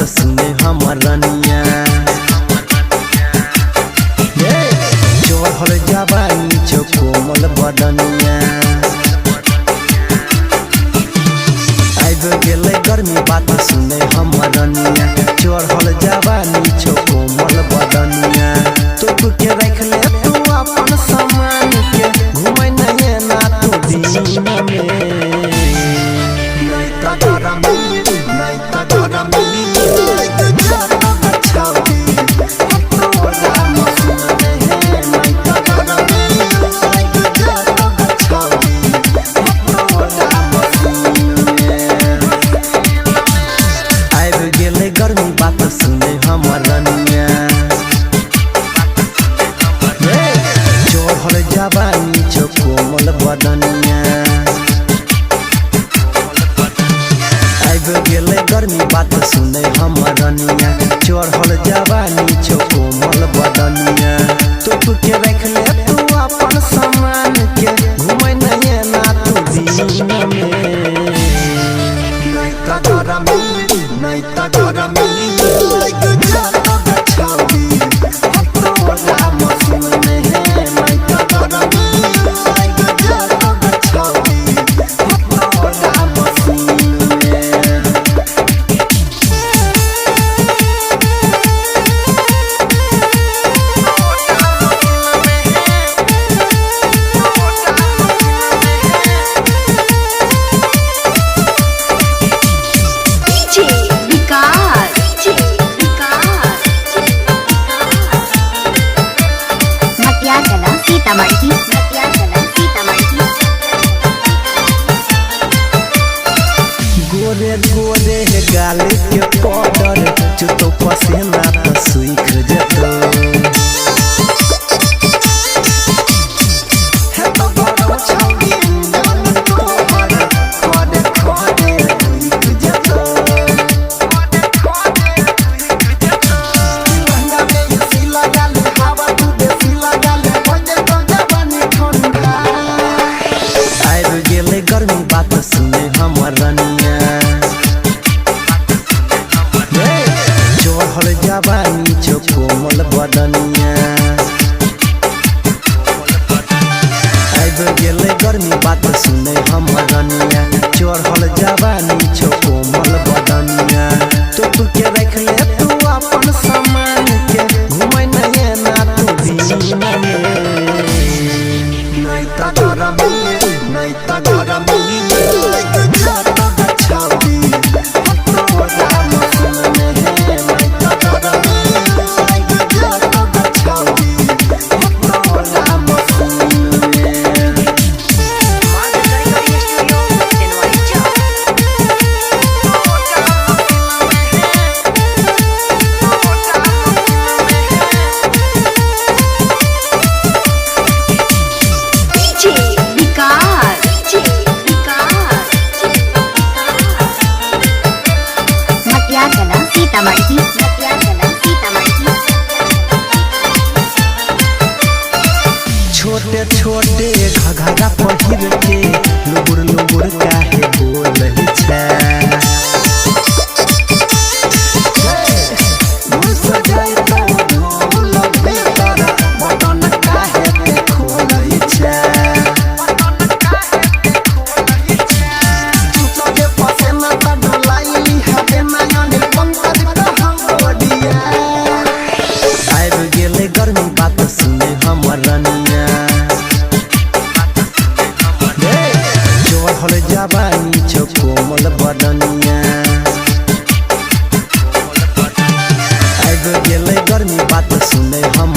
सुने हमर रनिया जोहर जवानी छो कोमल बदनिया आइब गेले गर्मी बात सुने हमर रनिया जोहर जवानी छो कोमल बदनिया तो के रख ले तू अपन सामान के घुमै नहीं ना तू दिन में नहीं तो गरम नहीं तो गरम गर्मी बात सुने हमर रनिया जोहर जवानी छो कोमल बदनिया आइब गेले गर्मी बात सुने हमर रनिया जोहर जवानी छो कोमल बदनिया तो के रख ले तू अपन सामान के घुमै नहीं ना तू दिन में नहीं तो गरम नहीं तो गरम गोरे गोरे गाले के पाउडर जो तो पसीना तो सूख जतो है तो बड़ा छौड़ी मन को हर खोदे खोदे सूख जतो लहंगा में सिला गाले हवा तू दे सिला गाले बजे तो जवानी ठंडा आइब गेले गर्मी बात सुने हमर रनिया जोहर जवानी छो कोमल बदनिया आइब गेले गर्मी बात सुने हमर रनिया जोहर जवानी छो कोमल बदनिया तो के रख ले तू अपन सामान के घुमै नहीं ना तू दिन में नहीं तो गरम नहीं तो गरम छोटे छोटे घघरा पहिर के लुबुर लुबुर काहे बोलहि छै घुस जाय तो ढोल बेतर बटन काहे पे खोलहि छै तू तो के पसंद त डोलाई हबे नयन पंकज कहौ दिया आइब गेले गर्मी बात सुने हमर रनिया जोहर जवानी छो कोमल बदनिया आइब गेले गर्मी बात सुने हम